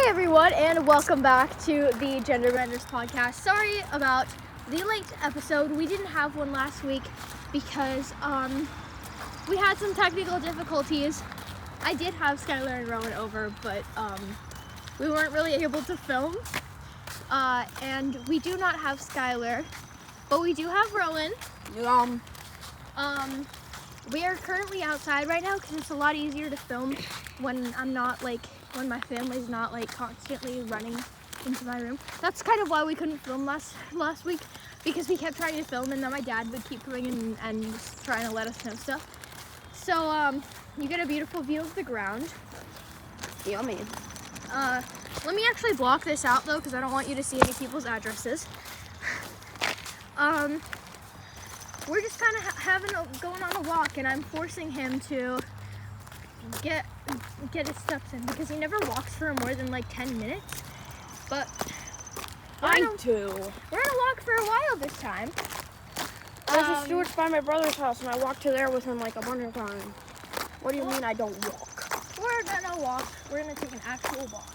everyone, and welcome back to the Gender Benders podcast. Sorry about the late episode. We didn't have one last week because we had some technical difficulties. I did have Skylar and Rowan over, but we weren't really able to film. And we do not have Skylar, but we do have Rowan. We are currently outside right now because it's a lot easier to film when when my family's not constantly running into my room. That's kind of why we couldn't film last week, because we kept trying to film and then my dad would keep coming in and just trying to let us know stuff. So you get a beautiful view of the ground. Yummy. Let me actually block this out though, because I don't want you to see any people's addresses. We're just kind of going on a walk, and I'm forcing him to get his steps in because he never walks for more than 10 minutes. But I do. We're gonna walk for a while this time. There's a Stewart's by my brother's house, and I walked to there with him a bunch of times. What do you mean I don't walk? We're gonna walk. We're gonna take an actual walk.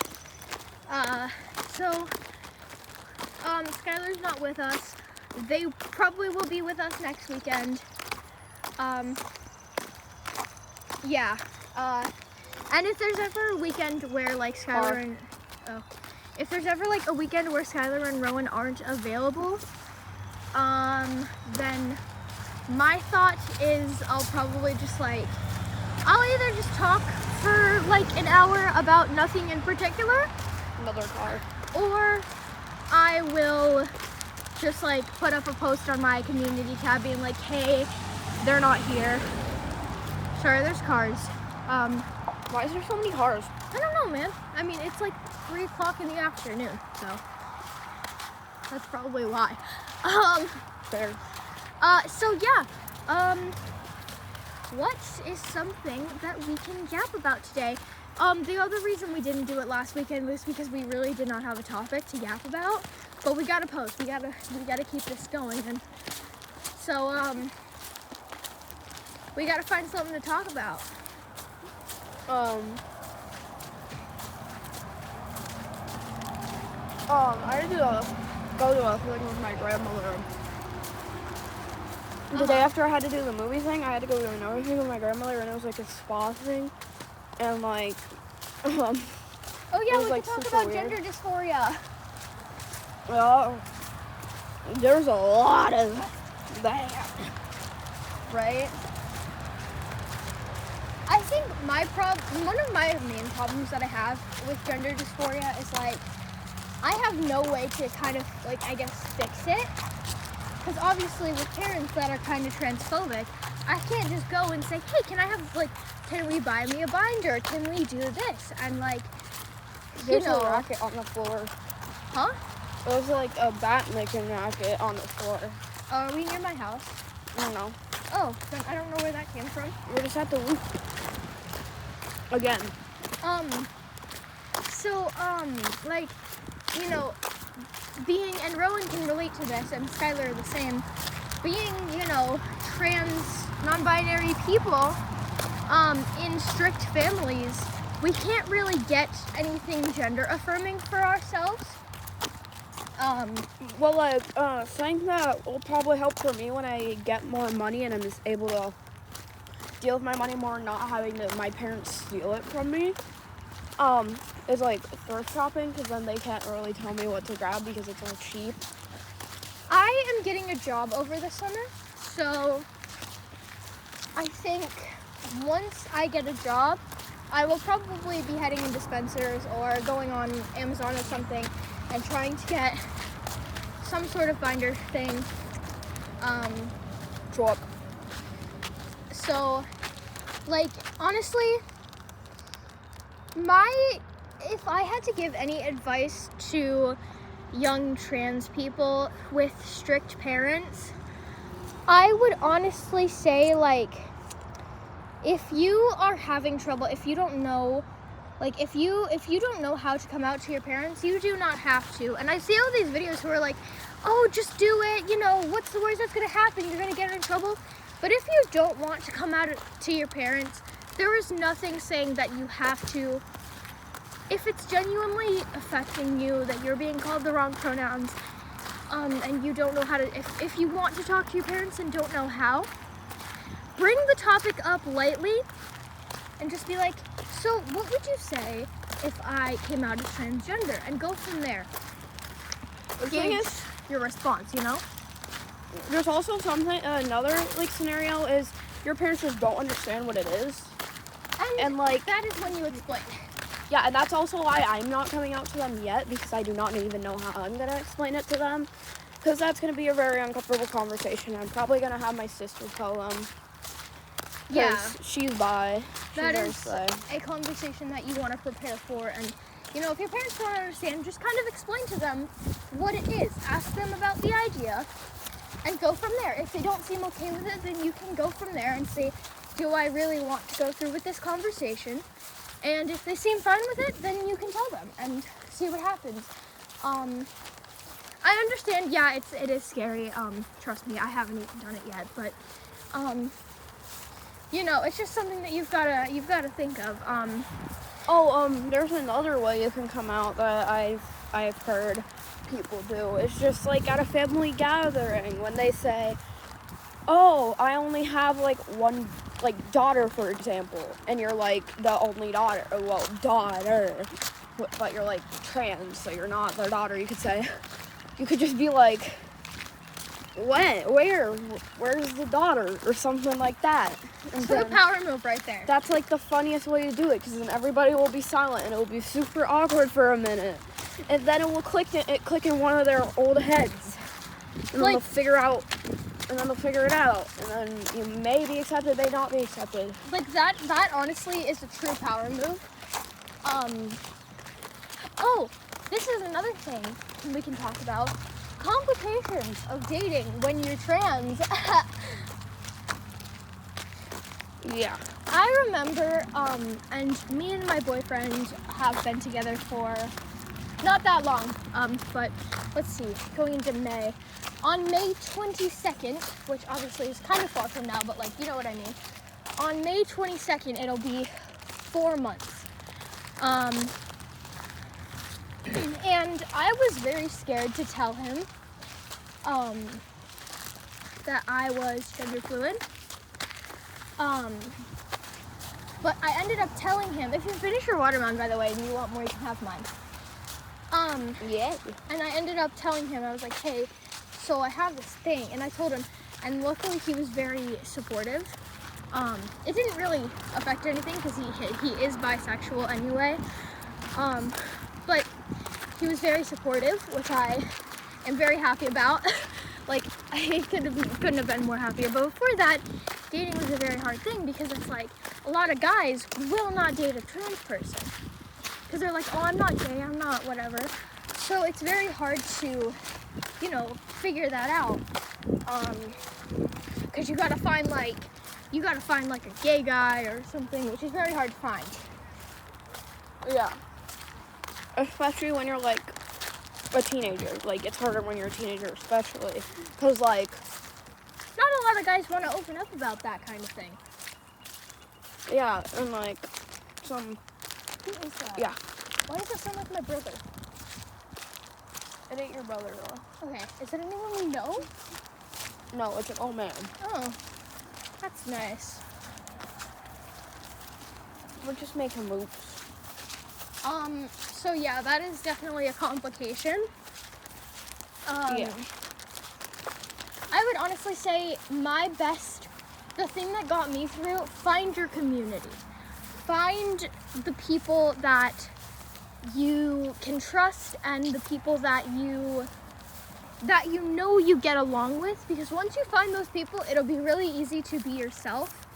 Skylar's not with us. They probably will be with us next weekend. And if there's ever a weekend where if there's ever a weekend where Skylar and Rowan aren't available, then my thought is I'll probably just I'll either just talk for an hour about nothing in particular. Another car. Or I will just put up a post on my community tab being hey, they're not here. Sorry, there's cars. Why is there so many cars? I don't know, man. I mean, it's 3 o'clock in the afternoon, so that's probably why. Fair. What is something that we can yap about today? The other reason we didn't do it last weekend was because we really did not have a topic to yap about. But we gotta post. We gotta keep this going, and so we gotta find something to talk about. I had to go to a thing with my grandmother. The day after I had to do the movie thing, I had to go to another thing with my grandmother, and it was a spa thing, and oh yeah, was, we can talk about weird. gender dysphoria. Well, there's a lot of that. Right? I think one of my main problems that I have with gender dysphoria is I have no way to kind of fix it. Because obviously with parents that are kind of transphobic, I can't just go and say, hey, can we buy me a binder? Can we do this? And there's a racket on the floor. Huh? There's a bat-making racket on the floor. Are we near my house? I don't know. Oh, then I don't know where that came from. We're just at the roof. Again. Being, and Rowan can relate to this, and Skylar the same, being, trans, non-binary people, in strict families, we can't really get anything gender affirming for ourselves. Something that will probably help for me when I get more money and I'm just able to deal with my money more, not having my parents steal it from me, is thrift shopping, because then they can't really tell me what to grab because it's all cheap. I am getting a job over the summer, so I think once I get a job, I will probably be heading into Spencer's or going on Amazon or something and trying to get some sort of binder thing. Drop. So, honestly, if I had to give any advice to young trans people with strict parents, I would honestly say, if you are having trouble, if you don't know, if you don't know how to come out to your parents, you do not have to. And I see all these videos who are oh, just do it, what's the worst that's gonna happen? You're gonna get in trouble. But if you don't want to come out to your parents, there is nothing saying that you have to. If if it's genuinely affecting you that you're being called the wrong pronouns, and you don't know how to, if you want to talk to your parents and don't know how, bring the topic up lightly and just be like, so what would you say if I came out as transgender, and go from there. The thing is, your response, you know? There's also another like scenario is your parents just don't understand what it is. And like that is when you explain. Yeah, and that's also why I'm not coming out to them yet, because I do not even know how I'm gonna explain it to them, because that's gonna be a very uncomfortable conversation. I'm probably gonna have my sister tell them. Yeah, she's bi. That is a conversation that you want to prepare for, and you know, if your parents don't understand, just kind of explain to them what it is. Ask them about the idea, and go from there. If they don't seem okay with it, then you can go from there and say, do I really want to go through with this conversation? And if they seem fine with it, then you can tell them and see what happens. I understand, yeah, it is scary. Trust me, I haven't even done it yet, but you know, it's just something that you've gotta think of. There's another way you can come out that I've heard people do. It's just like at a family gathering when they say, oh, I only have like one daughter, for example, and you're like the only daughter, but you're like trans, so you're not their daughter. You could just be like, where's the daughter, or something like that. And so the power move right there. That's like the funniest way to do it, because then everybody will be silent and it will be super awkward for a minute, and then it will click in one of their old heads, and then they'll figure it out, and then you may be accepted, may not be accepted. Like that honestly is a true power move. Oh, this is another thing we can talk about. Complications of dating when you're trans. Yeah. I remember, and me and my boyfriend have been together for not that long, but let's see, going into May. On May 22nd, which obviously is kind of far from now, but like, you know what I mean. On May 22nd, it'll be 4 months. And I was very scared to tell him that I was gender fluid. But I ended up telling him, if you finish your watermelon, by the way, and you want more, you can have mine. Yeah. And I ended up telling him, I was like, hey, so I have this thing, and I told him, and luckily he was very supportive. It didn't really affect anything, because he is bisexual anyway. But he was very supportive, which I am very happy about. Like, I couldn't have been more happier. But before that, dating was a very hard thing, because it's like, a lot of guys will not date a trans person. Because they're like, oh, I'm not gay, I'm not whatever. So it's very hard to, you know, figure that out. Because you gotta find like a gay guy or something, which is very hard to find. Yeah. Especially when you're like a teenager. Like, it's harder when you're a teenager, especially. Because, like, not a lot of guys want to open up about that kind of thing. Yeah, and like, some... Who is that? Yeah. Why does it sound like my brother? It ain't your brother, though. Okay. Is it anyone we know? No, it's an old man. Oh. That's nice. We're just making moves. So yeah, that is definitely a complication. Yeah. I would honestly say the thing that got me through, find your community. Find the people that you can trust, and the people that you know you get along with, because once you find those people, it'll be really easy to be yourself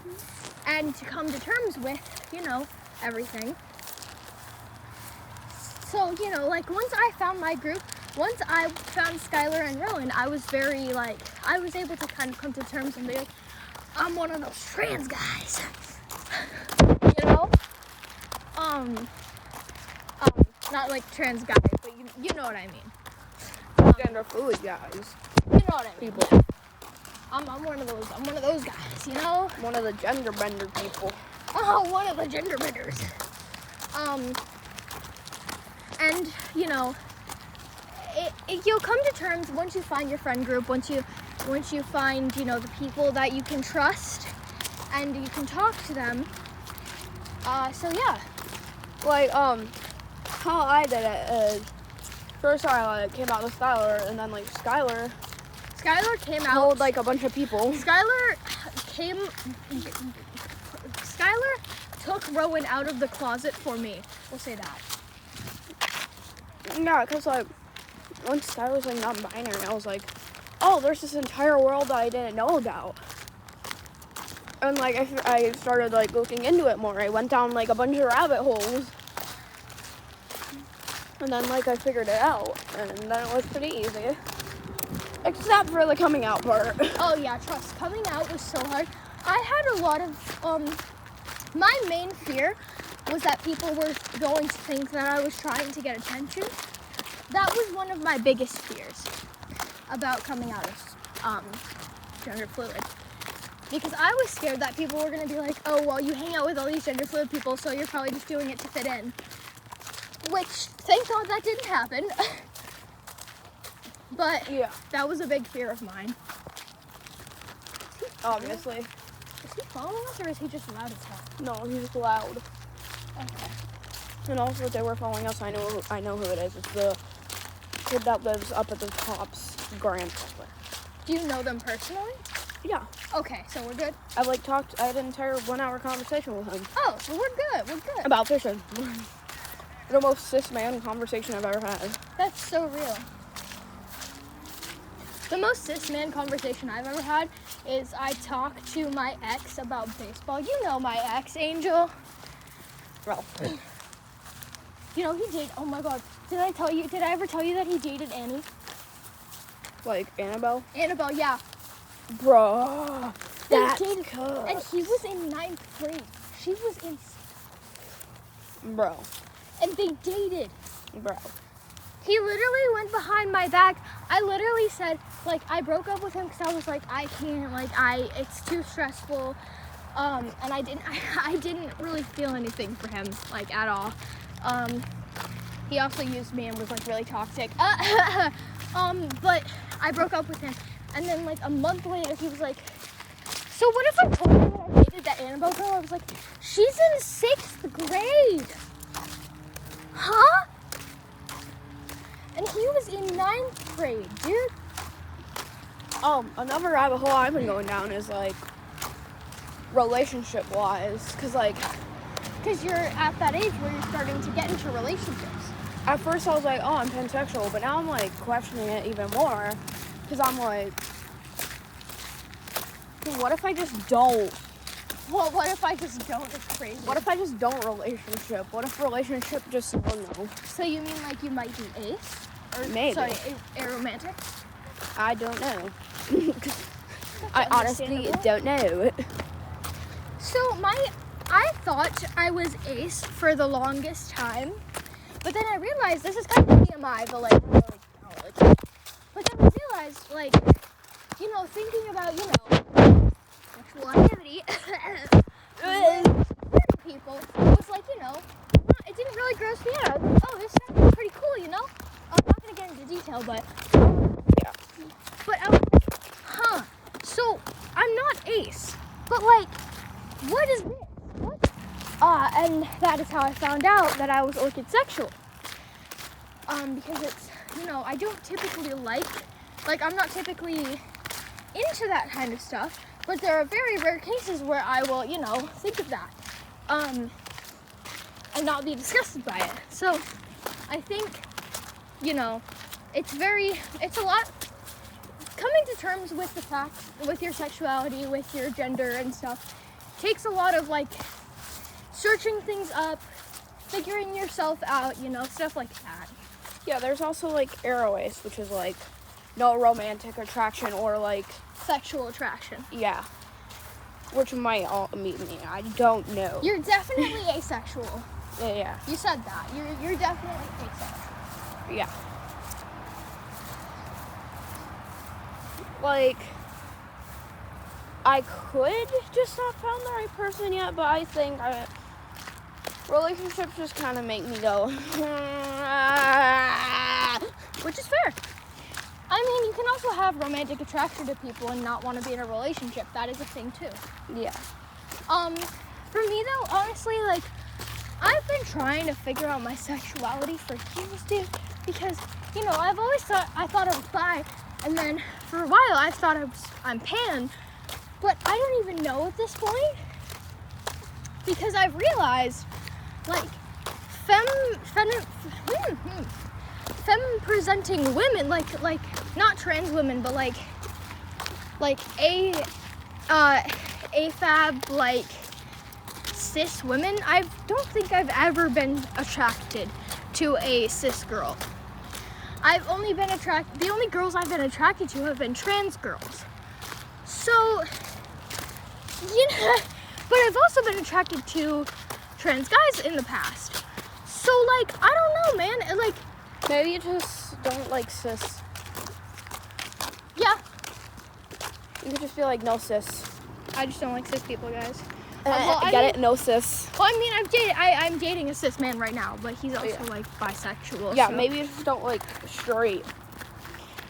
and to come to terms with, you know, everything. So, you know, like, once I found my group, once I found Skylar and Rowan, I was very, like, I was able to kind of come to terms and be like, I'm one of those trans guys. You know? Not like trans guys, but you know what I mean. Gender fluid guys. You know what I mean. People. I'm one of those guys, you know? One of the gender bender people. Oh, one of the gender benders. And, you know, you'll come to terms once you find your friend group, once you find, you know, the people that you can trust and you can talk to them. So yeah. Like, how I did it is, first I came out with Skylar, and then like Skylar came out. told like a bunch of people. Skylar took Rowan out of the closet for me. We'll say that. Yeah, because like, once Skylar was like non-binary, I was like, oh, there's this entire world that I didn't know about. And like, I started like looking into it more. I went down like a bunch of rabbit holes. And then like I figured it out. And then it was pretty easy. Except for the coming out part. Oh yeah, trust. Coming out was so hard. I had a lot of, my main fear was that people were going to think that I was trying to get attention. That was one of my biggest fears about coming out as gender fluid. Because I was scared that people were going to be like, oh, well, you hang out with all these gender fluid people, so you're probably just doing it to fit in. Which, thank God that didn't happen. But Yeah. that was a big fear of mine. Obviously. Is he following us, or is he just loud as hell? No, he's loud. Okay. And also, if they were following us, I know who it is. It's the kid that lives up at the top's grandfather. Do you know them personally? Yeah. Okay, so we're good. I had an entire 1-hour conversation with him. Oh, so we're good. We're good. About fishing. The most cis man conversation I've ever had. That's so real. The most cis man conversation I've ever had is I talk to my ex about baseball. You know my ex, Angel. Well, You know, he dated, oh my God. Did I ever tell you that he dated Annie? like Annabelle. Annabelle, yeah. Bro, They that's dated, cool. and he was in 9th grade. She was in, Bro. and they dated. Bro. He literally went behind my back. I literally said, like, I broke up with him because I was like, I can't, like, it's too stressful. And I didn't really feel anything for him, like, at all. He also used me and was, like, really toxic. But I broke up with him. And then, like, a month later, he was like, so what if I told you that I dated that Annabelle girl? I was like, she's in 6th grade. Huh? And he was in 9th grade, dude. Another rabbit hole I've been going down is like relationship-wise, Because you're at that age where you're starting to get into relationships. At first I was like, oh, I'm pansexual, but now I'm like questioning it even more, because I'm like, what if I just don't? Well, what if I just don't? It's crazy. What if I just don't relationship? What if relationship just, oh no. So you mean like you might be ace? Or, Maybe. Sorry, aromantic? I don't know. I honestly understandable. don't know. So I thought I was ace for the longest time, but then I realized this is kind of TMI, but like, but then I realized, like, you know, thinking about, you know, sexual activity with people was like, you know, it didn't really gross me out. Oh, this sounds pretty cool, you know? I'm not gonna get into detail, but Yeah. But I was like, huh, so I'm not ace, but like, what is this? What? And that is how I found out that I was orchid sexual. Because it's, you know, I don't typically like I'm not typically into that kind of stuff, but there are very rare cases where I will, you know, think of that, and not be disgusted by it. So I think, you know, it's a lot, coming to terms with the fact, with your sexuality, with your gender and stuff, takes a lot of, like, searching things up, figuring yourself out, you know, stuff like that. Yeah, there's also like ace, which is like no romantic attraction or like Sexual attraction. yeah, which might all mean me. I don't know. You're definitely asexual. Yeah, You said that. You're definitely asexual. yeah. Like, I could just not found the right person yet, but I think relationships just kind of make me go, Which is fair. I mean, you can also have romantic attraction to people and not want to be in a relationship. That is a thing too. Yeah. For me though, honestly, like, I've been trying to figure out my sexuality for years, dude. Because, you know, I thought I was bi, and then for a while I thought I'm pan, but I don't even know at this point. Because I've realized, like, femme-presenting women, like not trans women, but like AFAB, like cis women. I don't think I've ever been attracted to a cis girl. The only girls I've been attracted to have been trans girls. So, you know, but I've also been attracted to trans guys in the past. So, like, I don't know, man. Like, maybe you just don't like cis. Yeah. You could just be like, no cis. I just don't like cis people, guys. No cis. Well, I mean, I'm dating a cis man right now, but he's also like bisexual. Yeah, so. maybe you just don't like straight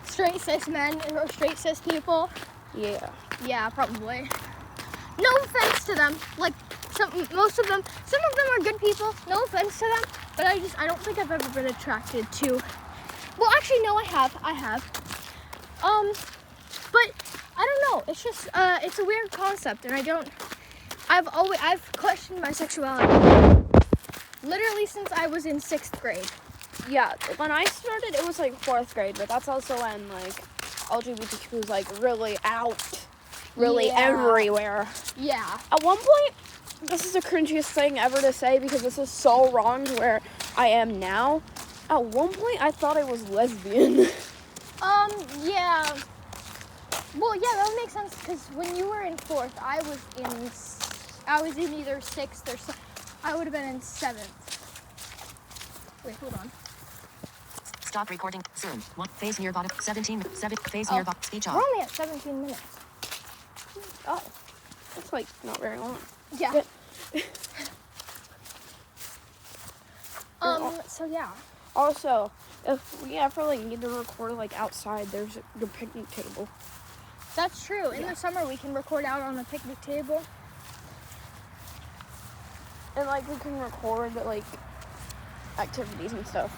cis men or straight cis people. Yeah. Yeah, probably. No offense to them. Like, some of them are good people. No offense to them, but I don't think I've ever been attracted to. Well, actually, no, I have. But I don't know. It's just it's a weird concept, and I've questioned my sexuality literally since I was in 6th grade. Yeah, when I started, it was like 4th grade, but that's also when like LGBTQ was like really out, really everywhere. Yeah. At one point, this is the cringiest thing ever to say because this is so wrong to where I am now. At one point, I thought I was lesbian. Yeah. Well, yeah, that would make sense because when you were in 4th, I was in either 6th or I would have been in 7th. Wait, hold on. Stop recording. Zoom. Phase near bottom. 17. Phase near bottom. Speech We're off. only at 17 minutes. Oh, that's like not very long. Yeah. So yeah. Also, if we ever like need to record like outside, there's the picnic table. That's true. In the summer, we can record out on the picnic table. And like we can record like activities and stuff.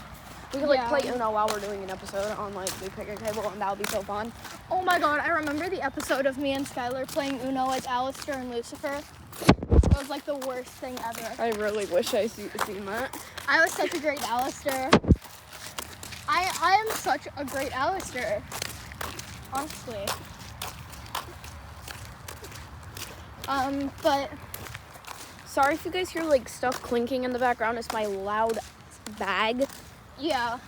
We could like play Uno while we're doing an episode on like the picnic table, and that would be so fun. Oh my god, I remember the episode of me and Skylar playing Uno as Alistair and Lucifer. It was like the worst thing ever. I really wish I seen that. I was such a great Alistair. I am such a great Alistair. Honestly. But sorry if you guys hear like stuff clinking in the background. It's my loud bag. Yeah.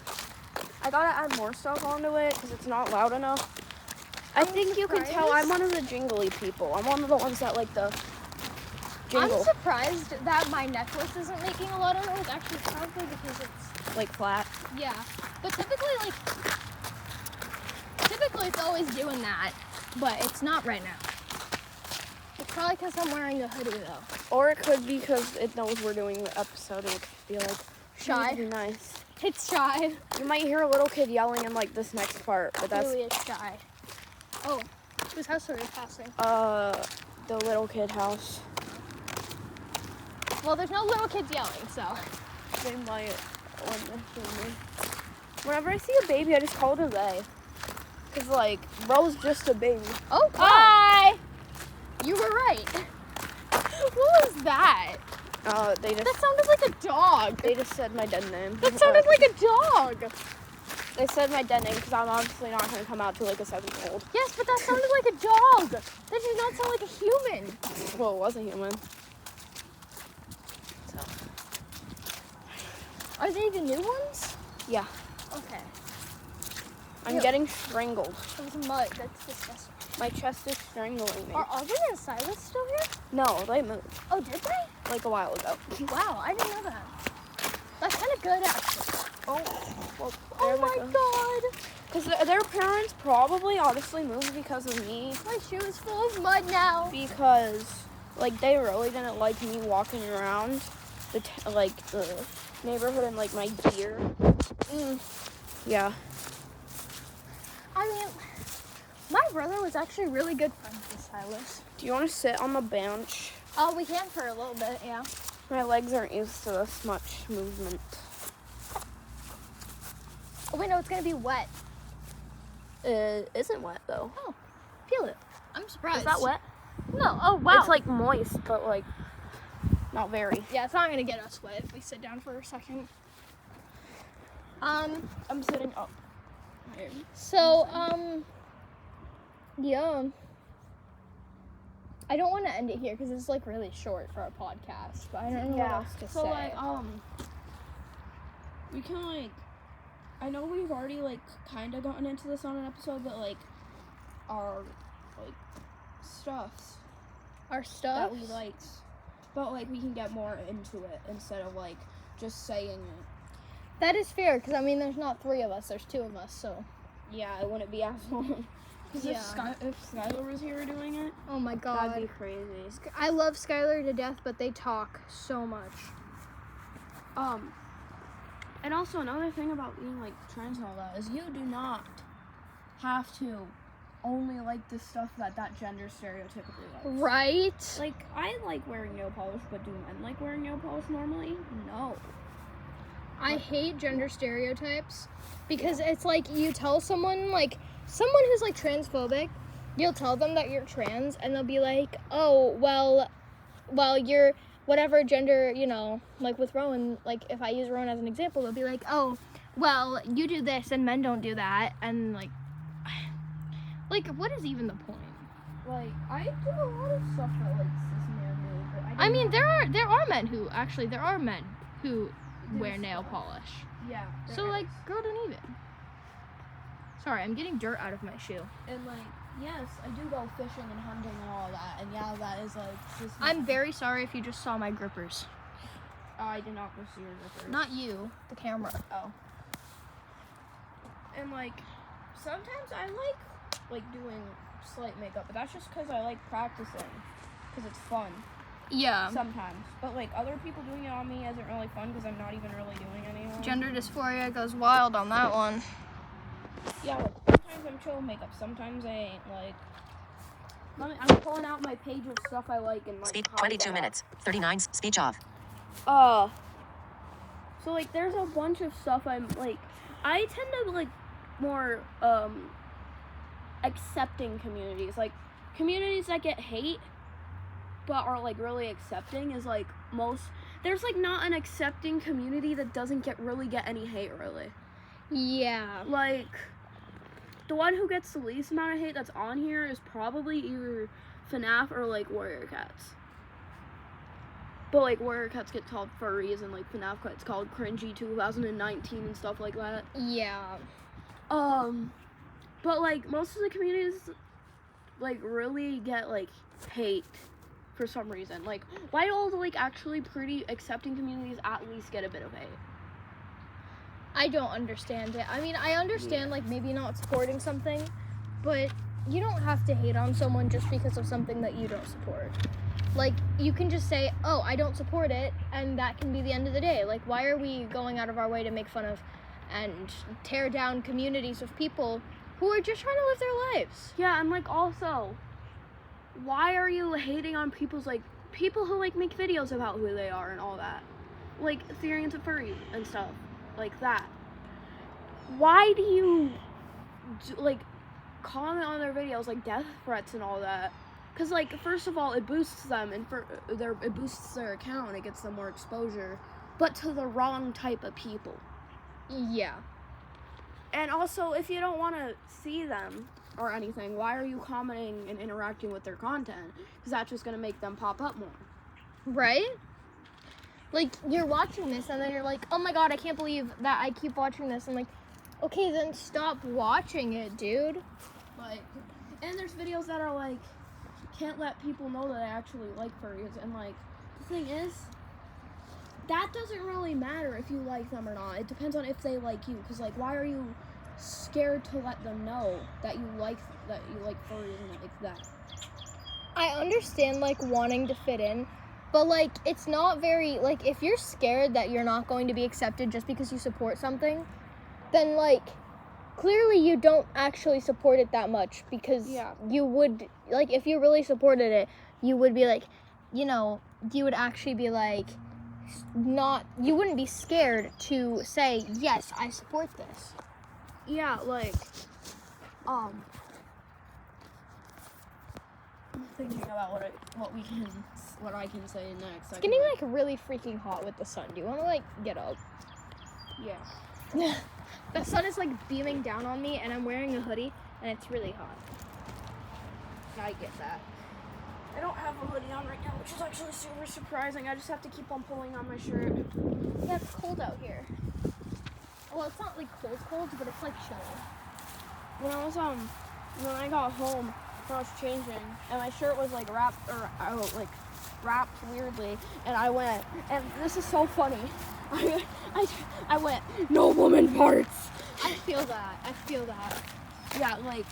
I gotta add more stuff onto it because it's not loud enough. I think you can tell I'm one of the jingly people. I'm one of the ones that like the jingle. I'm surprised that my necklace isn't making a lot of noise. Actually, probably because it's like flat. Yeah. But typically it's always doing that. But it's not right now. It's probably because I'm wearing a hoodie though. Or it could be because it knows we're doing the episode and it could be like shy. Be nice. It's shy. You might hear a little kid yelling in like this next part, but that's really is shy. Oh, whose house are we passing? The little kid house. Well, there's no little kids yelling, so. They might when they see me. Whenever I see a baby, I just call it a they. Cause like, bro's just a baby. Oh, hi! You were right. What was that? They just. That sounded like a dog. They just said my dead name. That sounded like a dog. They said my dead name because I'm obviously not going to come out to like a 7-year-old. Yes, but that sounded like a dog. That did not sound like a human. Well, it was a human. So. Are they the new ones? Yeah. Okay. I'm getting strangled. That was mud. That's disgusting. My chest is strangling me. Are Audrey and Silas still here? No, they moved. Oh, did they? Like a while ago. Wow, I didn't know that. That's kind of good, actually. Oh, well, oh my god. Because their parents probably honestly moved because of me. My shoe is full of mud now. Because, like, they really didn't like me walking around neighborhood and like my gear. Yeah. I mean, my brother was actually really good friends with Silas. Do you want to sit on the bench? Oh, we can for a little bit, yeah. My legs aren't used to this much movement. Oh, wait, no, it's gonna be wet. It isn't wet though. Oh, feel it. I'm surprised. Is that wet? No. Oh, wow. It's like moist, but like not very. Yeah, it's not gonna get us wet if we sit down for a second. I'm sitting up. So, yeah. I don't want to end it here because it's like really short for a podcast, but I don't know what else to So say. like we can like, I know we've already like kind of gotten into this on an episode, but like our like stuffs Our stuff. that we liked, but like we can get more into it instead of like just saying it. That is fair because I mean, there's not 3 of us. There's 2 of us. So. Yeah, it wouldn't be as long. Because Yeah. if Skylar was here doing it, Oh my God. that'd be crazy. I love Skylar to death, but they talk so much. And also another thing about being like trans and all that is you do not have to only like the stuff that gender stereotypically likes. Right? Like, I like wearing nail polish, but do men like wearing nail polish normally? No. I hate gender stereotypes because it's like you tell someone who's like transphobic, you'll tell them that you're trans and they'll be like, oh, well, you're whatever gender, you know, like with Rowan, like if I use Rowan as an example, they'll be like, oh, well, you do this and men don't do that. And like what is even the point? Like, I do a lot of stuff that like cis men do, but I mean, there are men who wear nail polish. Yeah. So like, girl, don't even. Sorry, I'm getting dirt out of my shoe. And like, yes, I do go fishing and hunting and all that, and yeah, that is like cis men. I'm very sorry if you just saw my grippers. I did not go see your grippers. Not you, the camera. Oh. And like, sometimes I like doing slight makeup, but that's just because I like practicing, because it's fun. Yeah. Sometimes, but like other people doing it on me isn't really fun because I'm not even really doing anything. Gender dysphoria goes wild on that one. Yeah, like, sometimes I'm chill with makeup, sometimes I ain't. Like, I'm pulling out my page of stuff I like and like. Speech hide 22 that. minutes. 39. Speech off. So like there's a bunch of stuff I'm like, I tend to like more accepting communities, like communities that get hate but are like really accepting is like there's like not an accepting community that doesn't really get any hate really. Yeah. Like the one who gets the least amount of hate that's on here is probably either FNAF or like Warrior Cats. But like Warrior Cats get called furries and like FNAF gets called cringy 2019 and stuff like that. Yeah. But like most of the communities like really get like hate for some reason. Like why do all the like actually pretty accepting communities at least get a bit of hate? I don't understand it. I mean, I understand like maybe not supporting something, but you don't have to hate on someone just because of something that you don't support. Like, you can just say, oh, I don't support it, and that can be the end of the day. Like, why are we going out of our way to make fun of and tear down communities of people who are just trying to live their lives? Yeah, and like also, why are you hating on people who like make videos about who they are and all that? Like Theory into Furry and stuff like that. Why do you like comment on their videos like death threats and all that? Because, like, first of all, it boosts them, and it boosts their account, and it gets them more exposure, but to the wrong type of people. Yeah. And also, if you don't want to see them or anything, why are you commenting and interacting with their content? Because that's just going to make them pop up more. Right? Like, you're watching this, and then you're like, oh my god, I can't believe that I keep watching this. I'm like, okay, then stop watching it, dude. Like, and there's videos that are like, can't let people know that I actually like furries, and like the thing is that doesn't really matter if you like them or not. It depends on if they like you, because like why are you scared to let them know that you like furries and like that? I understand like wanting to fit in, But, like, it's not very, like, if you're scared that you're not going to be accepted just because you support something, then, like, clearly you don't actually support it that much, because you would, like, if you really supported it, you would be, like, you know, you would actually be, like, you wouldn't be scared to say, yes, I support this. Yeah, like, I'm thinking about what I can say next. It's getting, like, really freaking hot with the sun. Do you want to, like, get up? Yeah. The sun is, like, beaming down on me, and I'm wearing a hoodie, and it's really hot. I get that. I don't have a hoodie on right now, which is actually super surprising. I just have to keep on pulling on my shirt. Yeah, it's cold out here. Well, it's not, like, cold, but it's, like, chilly. When I got home, when I was changing, and my shirt was, like, wrapped weirdly, and I went, and this is so funny. I went, no woman parts. I feel that. Yeah, like,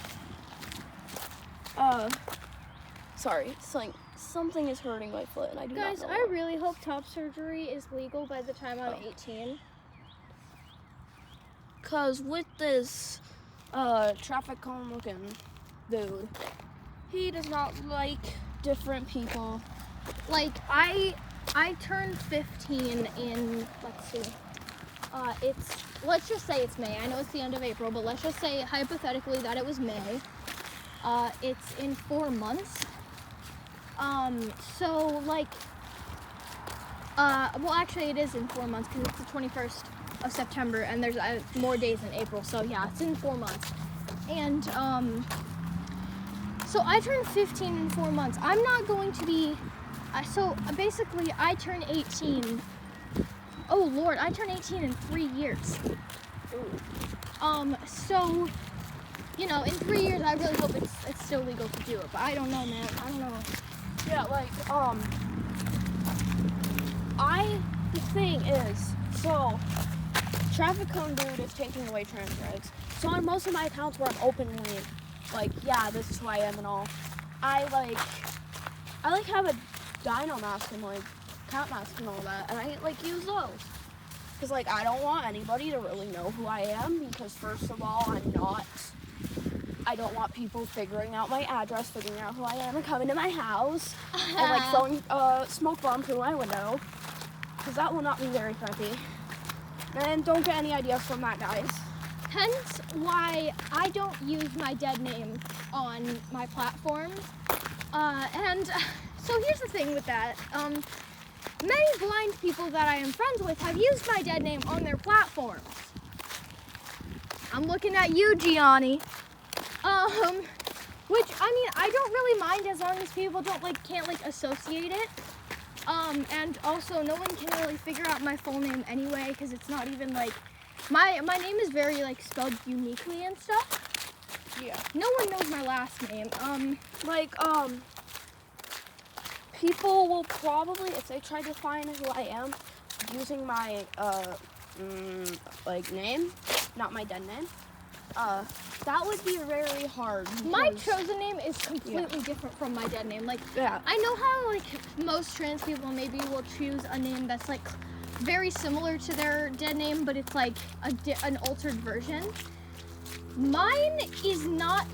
sorry, it's like something is hurting my foot, and I do Guys, not know I what. really hope top surgery is legal by the time I'm 18. Cause with this, traffic cone looking dude, he does not like different people. Like, I turned 15 in, let's see, let's just say it's May. I know it's the end of April, but let's just say hypothetically that it was May. It's in 4 months. So, like, well, actually it is in 4 months, because it's the 21st of September, and there's more days in April, so yeah, it's in 4 months. And, so I turned 15 in 4 months. I'm not going to be, so basically I turn 18, oh Lord, I turn 18 in 3 years. So, you know, in 3 years, I really hope it's still legal to do it, but I don't know, man, I don't know. Yeah, like, the thing is, so, traffic cone dude is taking away trans rights. So on most of my accounts where I'm openly, like, yeah, this is who I am and all, I have a dino mask and, like, cat mask and all that, and I, like, use those. Because, like, I don't want anybody to really know who I am, because, first of all, I don't want people figuring out my address, figuring out who I am, and coming to my house, and, like, throwing smoke bomb through my window, because that will not be very friendly. And don't get any ideas from that, guys. Hence why I don't use my dead name on my platform. And so here's the thing with that. Many blind people that I am friends with have used my dead name on their platforms. I'm looking at you, Gianni. Which, I mean, I don't really mind as long as people can't associate it. And also no one can really figure out my full name anyway, because it's not even my name is very spelled uniquely and stuff. Yeah. No one knows my last name. People will probably, if they try to find who I am using my name, not my dead name, that would be very hard. My chosen name is completely different from my dead name. I know how most trans people maybe will choose a name that's very similar to their dead name, but it's an altered version. Mine is not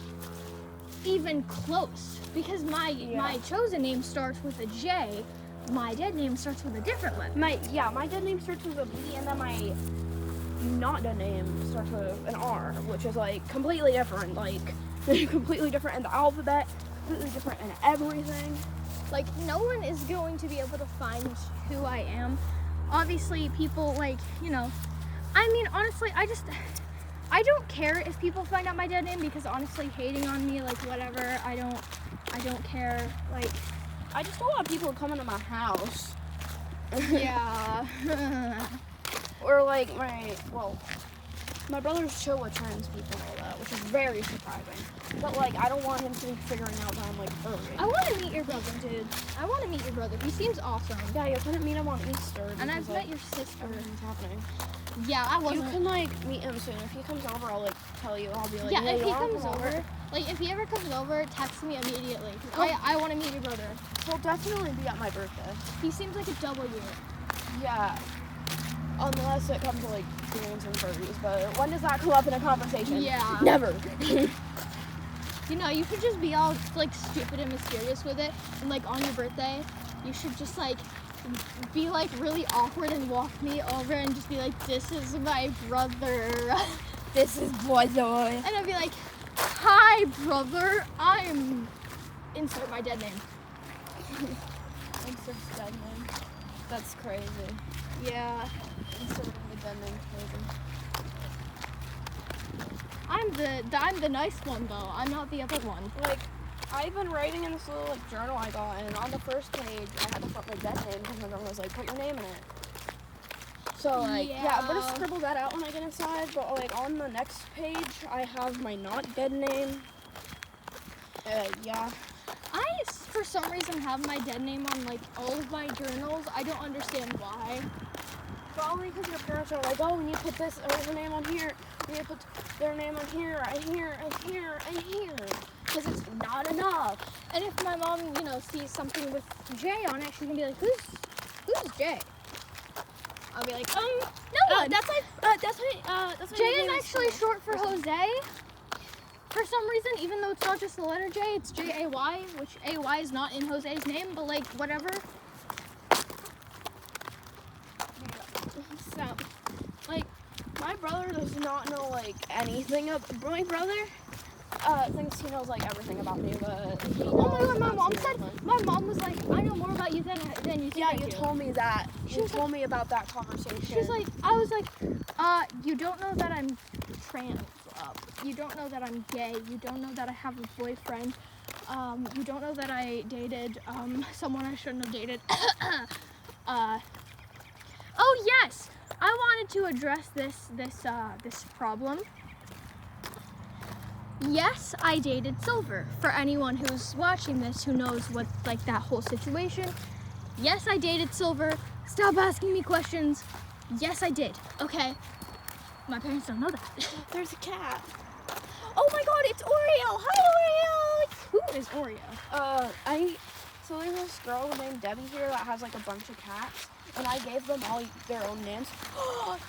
even close, because my chosen name starts with a J. My dead name starts with a different one. My dead name starts with a B, and then my not dead name starts with an R, which is completely different, completely different in the alphabet, completely different in everything. No one is going to be able to find who I am. Obviously, people I mean, honestly, I don't care if people find out my dead name, because honestly, hating on me, whatever, I don't care. I just don't want people coming to my house. Yeah. Or my brother's chill with trans people and all that, which is very surprising. But like, I don't want him to be figuring out that I'm like furry. I want to meet your brother, dude. I want to meet your brother. He seems awesome. Yeah, you couldn't meet him on Easter. And I've because, met like, your sister. everything's happening. Yeah, I You wasn't. can like meet him soon. If he comes over, I'll like tell you. I'll be like, Yeah, hey, if he you wanna comes come over, like if he ever comes over, text me immediately. 'Cause I want to meet your brother. He'll definitely be at my birthday. He seems like a W. Yeah. Unless it comes to like dreams and furries, but when does that come up in a conversation? Yeah. Never. You know, you should just be all like stupid and mysterious with it, and like on your birthday, you should just like be like really awkward and walk me over and just be like, "This is my brother." This is boy. And I'd be like, "Hi, brother. I'm insert my dead name." Insert dead name. That's crazy. Yeah, Inserting the dead name crazy. I'm the nice one though. I'm not the other one. Like, I've been writing in this little like journal I got, and on the first page I had to put my dead name because my grandma was like, put your name in it. So like, yeah, I'm gonna Yeah. scribble that out when I get inside. But like on the next page, I have my not dead name. Yeah. I, for some reason, have my dead name on like all of my journals. I don't understand why. Probably because your parents are like, oh, we need to put this her name on here. We need to put their name on here, and here, and here, and here. Because it's not enough. And if my mom, you know, sees something with J on it, she's gonna be like, "Who's J?" I'll be like, "No one." That's my J is name actually short for Jose. For some reason, even though it's not just the letter J, it's J-A-Y, which A-Y is not in Jose's name, but like, whatever. So, like, my brother does not know, like, anything of, my brother, thinks he knows, like, everything about me, but he Oh my knows god, my mom absolutely said, nothing. my mom was like, "I know more about you than you think Yeah, I you do." told me that. She You was told me about that conversation. She's like, I was like, you don't know that I'm trans. You don't know that I'm gay. You don't know that I have a boyfriend. You don't know that I dated someone I shouldn't have dated. Oh yes, I wanted to address this problem. Yes, I dated Silver. For anyone who's watching this who knows what like that whole situation. Yes, I dated Silver. Stop asking me questions. Yes, I did. Okay. My parents don't know that. There's a cat. Oh my god, it's Oreo! Hi, Oreo! Who is Oreo? So there's this girl named Debbie here that has, like, a bunch of cats, and I gave them all their own names.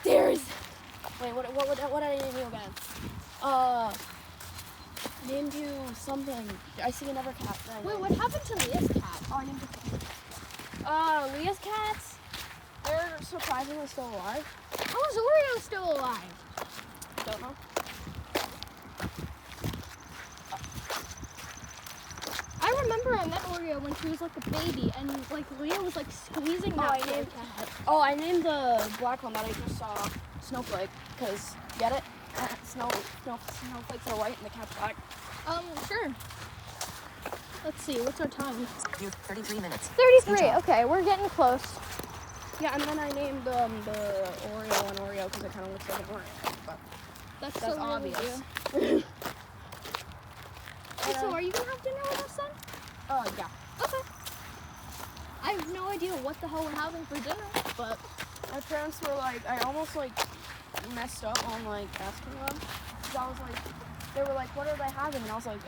There's... Wait, what did I name you again? Named you something. I see another cat. Wait, what happened to Leah's cat? Oh, I named her. Leah's cats, they're surprisingly still alive. How is Oreo still alive? Don't know. I remember I met Oreo when she was like a baby, and like Leah was like squeezing that poor cat. I named the black one that I just saw Snowflake, because, get it? Snowflakes are white and the cat's black. Sure. Let's see, what's our time? Youth 33 minutes. 33. Okay, we're getting close. Yeah, and then I named the Oreo and Oreo because it kind of looks like an Oreo, but That's that's so obvious. Really hey, so are you gonna have dinner with us then? Yeah. Okay. I have no idea what the hell we're having for dinner, but My parents were like, I almost like messed up on like asking them. Cause I was like, they were like, what are they having? And I was like,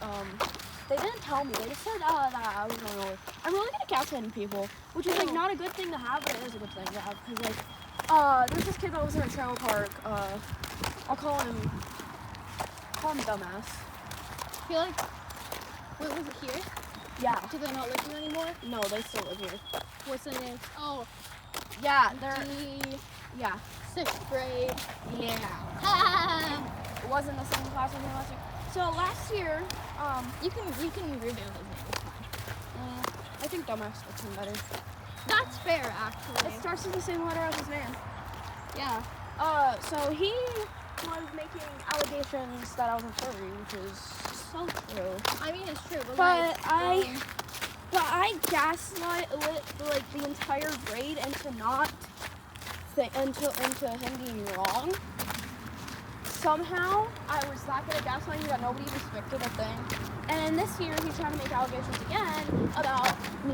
they didn't tell me. They just said that I was going over. I'm really good at catfitting people, which is like not a good thing to have, but it is a good thing to have. Cause like, there's this kid that was in a trailer park. I'll call him dumbass. I feel like, wait, was it here? Yeah. Do they not live here anymore? No, they still live here. What's the name? Oh, Yeah, they're. Yeah. 6th grade. Yeah. Ha! It wasn't the same class as me last year. So last year, You can reveal his name. It's fine. I think dumbass fits him better. That's fair, actually. It starts with the same letter as his name. Yeah. So he was making allegations that I was a furry, which is so true. I mean, it's true, but But like, I gaslit like the entire grade into not into him being wrong. So somehow I was that good at gaslighting that nobody respected a thing. And this year he's trying to make allegations again about me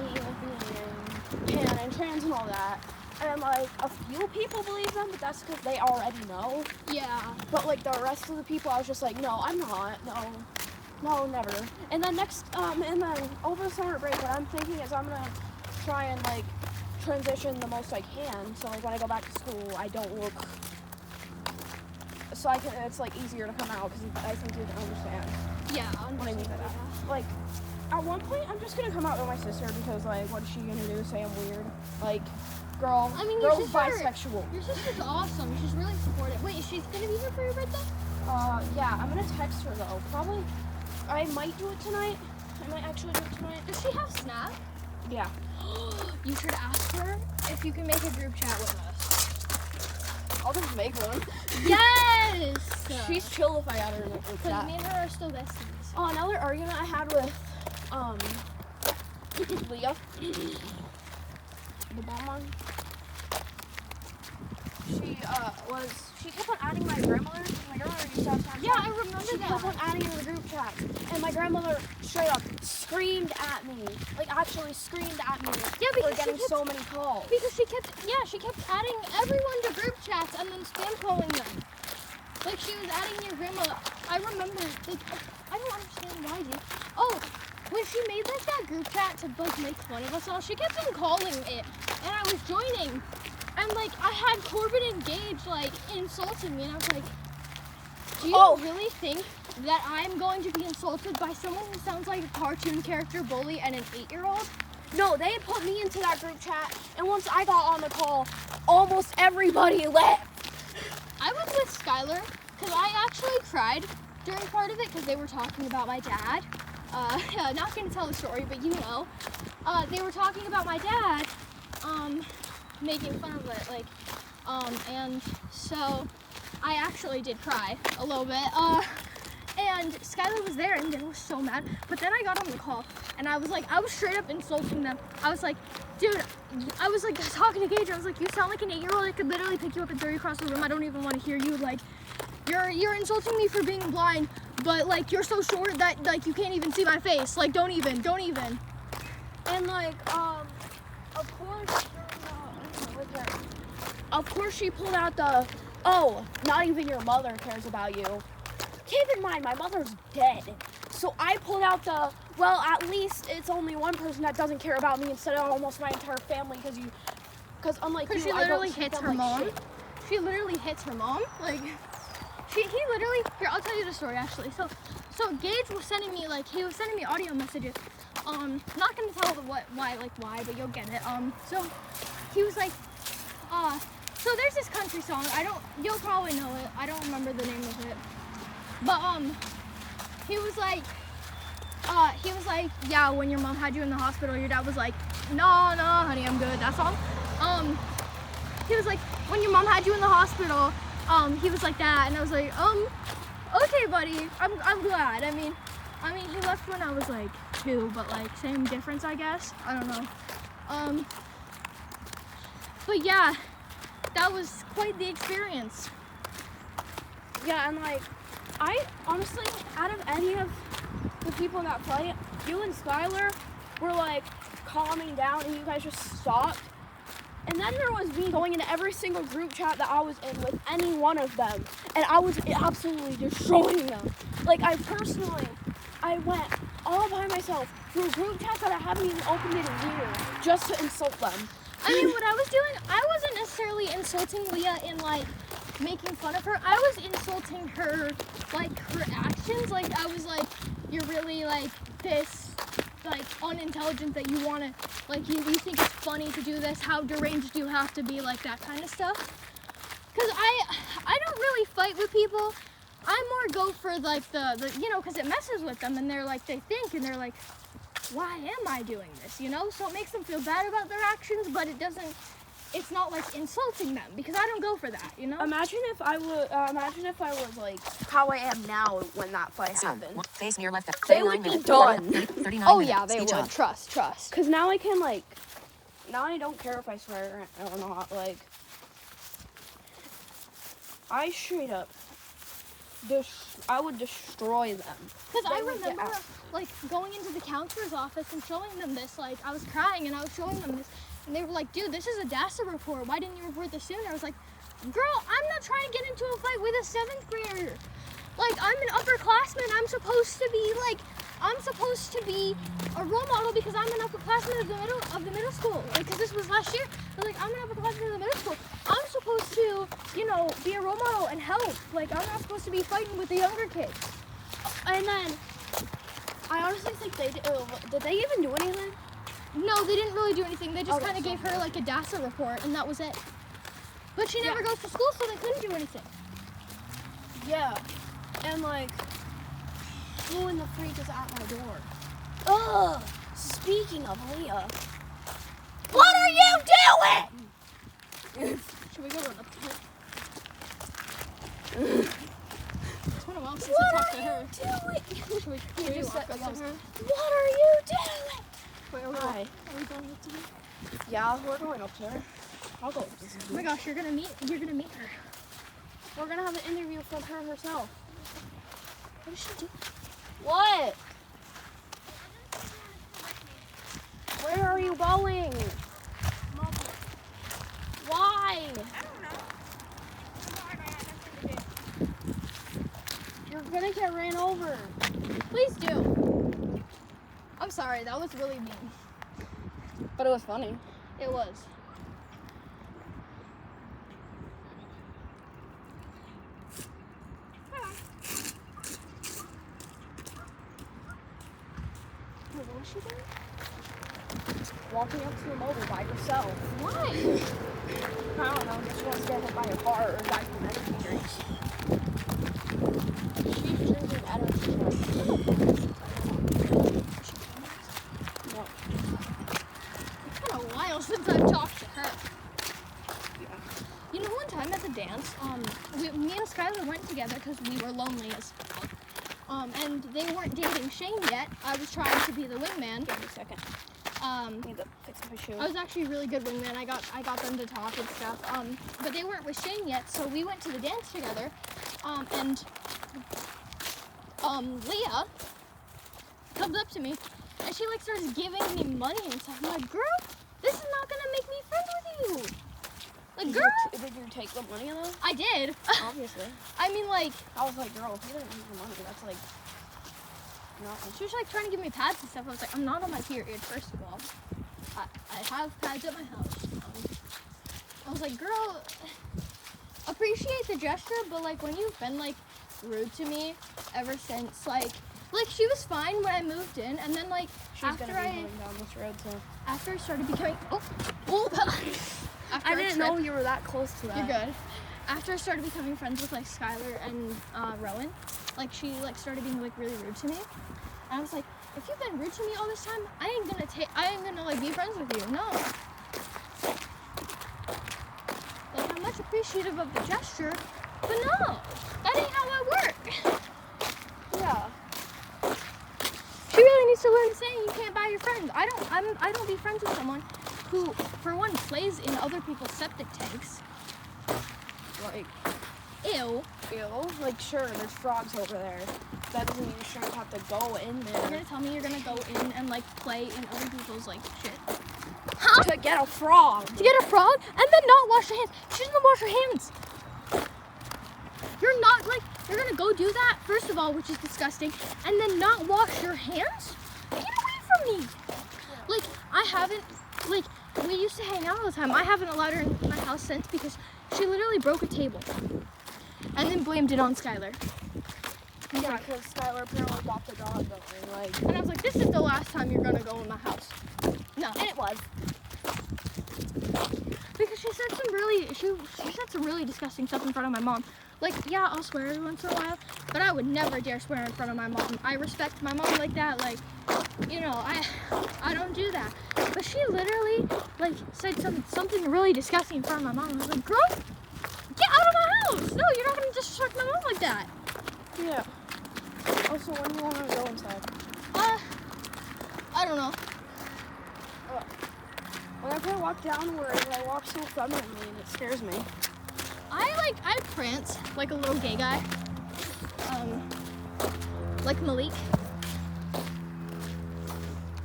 being pan and trans and all that. And like a few people believe them, but that's because they already know. Yeah. But like the rest of the people, I was just like, no, I'm not. No, never. And then and then over the summer break, what I'm thinking is I'm gonna try and like transition the most I can. So like when I go back to school, I don't look. So it's like easier to come out because I think you can understand. Yeah. What I mean by that. Like, at one point, I'm just gonna come out with my sister because, like, what is she gonna do? Say I'm weird? Like, girl, I mean, your girl's sister, bisexual. Your sister's awesome. She's really supportive. Wait, she's gonna be here for your birthday? Yeah, I'm gonna text her though. Probably, I might do it tonight. I might actually do it tonight. Does she have Snap? Yeah. You should ask her if you can make a group chat with us. I'll just make one. Yes! She's chill if I add her in the group Because chat. me and her are still besties. Oh, another argument I had with, Leah. The bomb one. She kept on adding my grandmother. My grandmother used to have time. Yeah, I remember She that. kept on adding her in the group chat. And my grandmother straight up screamed at me. Like, actually screamed at me Yeah, because for getting she kept, so many calls. Because she kept adding everyone to group chats and then spam calling them. Like, she was adding your grandma. I remember, like, I don't understand why, dude. Oh, when she made, like, that group chat to, like, make fun of us all, she kept on calling it. And I was joining. And, like, I had Corbin and Gage, like, insulting me. And I was like, do you really think that I'm going to be insulted by someone who sounds like a cartoon character bully and an 8-year-old? No, they put me into that group chat. And once I got on the call, almost everybody left. I was with Skylar because I actually cried during part of it because they were talking about my dad. Not going to tell the story, but you know. They were talking about my dad, making fun of it, like, and so I actually did cry a little bit. And Skylar was there and they were so mad. But then I got on the call and I was straight up insulting them. I was like, dude, I was like talking to Gage. I was like, you sound like an 8-year-old. I could literally pick you up and throw you across the room. I don't even want to hear you. Like, you're insulting me for being blind, but like you're so short that like you can't even see my face. Like, don't even. And like, of course she pulled out the, oh, not even your mother cares about you. Keep in mind, my mother's dead. So I pulled out the, well, at least it's only one person that doesn't care about me instead of almost my entire family because unlike you, she I literally don't treat hits them her like mom. shit. She literally hits her mom. Like, he literally, here, I'll tell you the story actually. So Gage was sending me, like, he was sending me audio messages. Not gonna tell why, but you'll get it. So he was like, so there's this country song. You'll probably know it. I don't remember the name of it. But, he was like, yeah, when your mom had you in the hospital, your dad was like, no, honey, I'm good, that song. He was like, when your mom had you in the hospital, he was like that, and I was like, okay, buddy, I'm glad. I mean, he left when I was like 2, but like, same difference, I guess. I don't know. But yeah, that was quite the experience. Yeah, and like, I honestly, out of any of the people in that fight, you and Skylar were like calming down and you guys just stopped. And then there was me going into every single group chat that I was in with any one of them. And I was absolutely destroying them. Like, I went all by myself through group chats that I haven't even opened in a year just to insult them. I mean, what I was doing, I wasn't necessarily insulting Leah in like making fun of her. I was insulting her, like, her actions. Like, I was like, you're really like this, like, unintelligent that you want to, like, you think it's funny to do this. How deranged do you have to be? Like, that kind of stuff. Because I don't really fight with people. I more go for like the you know, because it messes with them and they're like, they think and they're like, why am I doing this, you know? So it makes them feel bad about their actions, but it's not like insulting them because I don't go for that, you know? Imagine if I was like how I am now when that fight happened. Face near left. They would be done. 39 Oh minutes. yeah, they Speech would. on. Trust. Cause now I can like, now I don't care if I swear or not. Like, I straight up I would destroy them. Because I They would get remember, out. like, going into the counselor's office and showing them this. Like, I was crying and I was showing them this. And they were like, dude, this is a DASA report. Why didn't you report this sooner? I was like, girl, I'm not trying to get into a fight with a 7th grader. Like, I'm an upperclassman. I'm supposed to be a role model because I'm an upperclassman of the middle school. Like, because this was last year. I was like, I'm an upperclassman of the middle school. I'm supposed to, be a role model and help. Like, I'm not supposed to be fighting with the younger kids. And then, I honestly think did they even do anything? No, they didn't really do anything. They just Oh, kind of that's gave her like a DASA report, and that was it. But she never goes to school, so they couldn't do anything. Yeah. And like, who in the freak is at my door? Ugh. Speaking of Leah. What are you doing? Should we go run up to her? It's been a while since I talked to her. Should we walk up to her? What are you doing? Wait, Hi. are we going up to her? Yeah, we're going up to her. I'll go up to Oh my gosh, you're gonna meet her. We're gonna have an interview from her herself. What does she do? What? Where are you going? Why? You're gonna get ran over. Please do. I'm sorry, that was really mean. But it was funny. It was. Wait, what was she doing? Walking up to a mobile by yourself. Why? I don't know. She wants to get hit by a car or die from energy drinks. She's drinking energy drinks. No. It's been a while since I've talked to her. You know, one time at the dance, me and Skylar went together because we were lonely as fuck. And they weren't dating Shane yet. I was trying to be the wingman. Give me a second. I need to fix my shoe. I was actually a really good wingman. I got them to talk and stuff. But they weren't with Shane yet, so we went to the dance together. And Leah comes up to me and she like starts giving me money and stuff. I'm like, girl, this is not gonna make me friends with you. Like, girl, Did you take the money though? I did. Obviously. I mean, like, I was like, girl, if you didn't take the money, that's like nothing. she was like trying to give me pads and stuff. I was like, I'm not on my period, first of all. I have pads at my house. I was like, girl, appreciate the gesture, but like when you've been like rude to me ever since, like she was fine when I moved in, and then like She's after gonna be I going down this road too. after I started becoming after I our didn't trip- know you were that close to that. You're good. After I started becoming friends with like Skylar and Rowan, like she like started being like really rude to me. And I was like, if you've been rude to me all this time, I ain't gonna like be friends with you. No. Like, I'm much appreciative of the gesture, but no, that ain't how I work. Yeah. She really needs to learn saying you can't buy your friends. I don't be friends with someone who, for one, plays in other people's septic tanks. Like, Ew. like sure, there's frogs over there. That doesn't mean you shouldn't have to go in You're there gonna tell me you're gonna go in and like play in other people's like shit to get a frog. to get a frog and then not wash your hands. She doesn't wash her hands. You're gonna go do that first of all, which is disgusting, and then not wash your hands. Get away from me. Like I haven't like we used to hang out all the time. I haven't allowed her in my house since because she literally broke a table and then blamed it on Skylar. Yeah, because Skylar apparently got the dog going. Like, And I was like, this is the last time you're gonna go in my house. No. and it was. Because she said some really disgusting stuff in front of my mom. Like, yeah, I'll swear every once in a while, but I would never dare swear in front of my mom. I respect my mom like that. Like, I don't do that. But she literally like said something really disgusting in front of my mom. I was like, girl, get out of my house! No, you're not gonna disrespect my mom like that. Yeah. Also, when do you want to go inside? I don't know. Whenever I walk downward, I walk so femininely and it scares me. I prance like a little gay guy. Like Malik.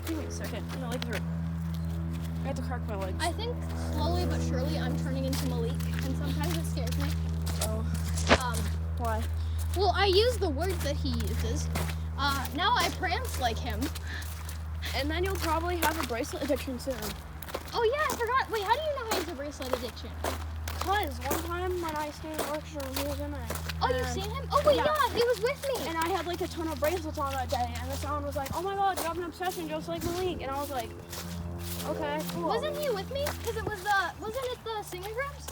Give me a second. My legs hurt. I have to crack my legs. I think slowly but surely I'm turning into Malik, and sometimes it scares me. Oh. Why? Well, I use the words that he uses. Now I prance like him. And then you'll probably have a bracelet addiction soon. Oh yeah, I forgot. Wait, how do you know I use a bracelet addiction? Because one time when I stayed in the orchestra, he was in there. Oh, you've seen him? Oh wait, yeah. yeah, he was with me. And I had like a ton of bracelets on that day, and the sound was like, oh my god, you have an obsession just like Malik. And I was like, okay, cool. Wasn't he with me? Because it was wasn't it the singing groups?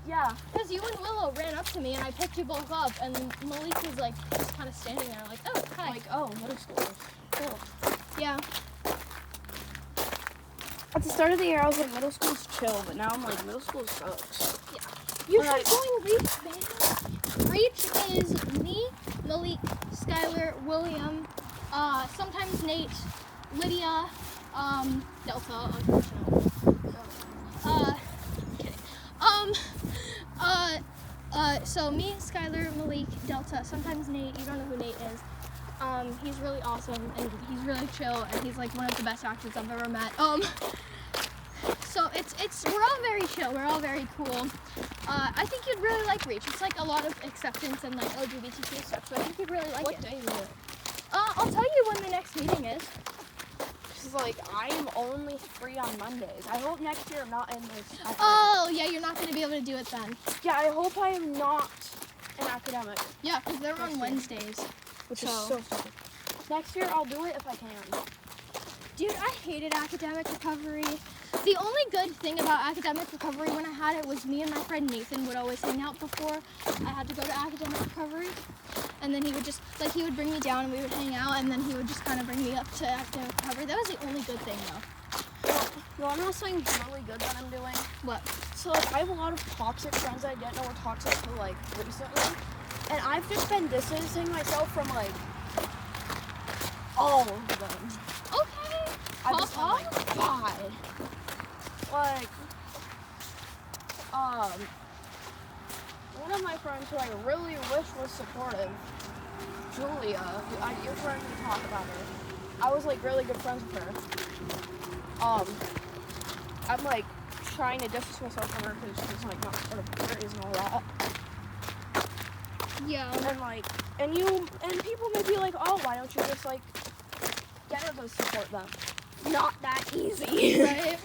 Yeah. Because you and Willow ran up to me and I picked you both up, and Malik was like just kind of standing there like, oh, hi. Like, oh, middle schoolers. Cool. Yeah. At the start of the year, I was like, middle school's chill, but now I'm like, middle school sucks. You Right. should join Reach, man. Reach is me, Malik, Skylar, William, sometimes Nate, Lydia, Delta, unfortunately. Kidding. So me, Skylar, Malik, Delta, sometimes Nate. You don't know who Nate is. He's really awesome and he's really chill and he's like one of the best actors I've ever met. So we're all very chill. We're all very cool. I think you'd really like Reach. It's like a lot of acceptance and like LGBTQ stuff. So I think you'd really like it. What day is it? I'll tell you when the next meeting is. She's like, I am only free on Mondays. I hope next year I'm not in this. Oh yeah, you're not gonna be able to do it then. Yeah, I hope I am not an academic. Yeah, because they're on Next year. Wednesdays. Which is so stupid. Next year I'll do it if I can. Dude, I hated academic recovery. The only good thing about academic recovery when I had it was me and my friend Nathan would always hang out before I had to go to academic recovery. And then he would just, like, he would bring me down and we would hang out and then he would just kind of bring me up to academic recovery. That was the only good thing though. You want to know something really good that I'm doing? What? So, like, I have a lot of toxic friends that I didn't know were toxic until, like, recently. And I've just been distancing myself from, like, all of them. Okay. I've just been like, God. Like, one of my friends who I really wish was supportive, Julia, you're trying to talk about her. I was, like, really good friends with her. I'm, like, trying to distance myself from her because she's, like, not sort of berries and all that. Yeah. And, like, and people may be like, oh, why don't you just, like, get her to support them? Not that easy. Right?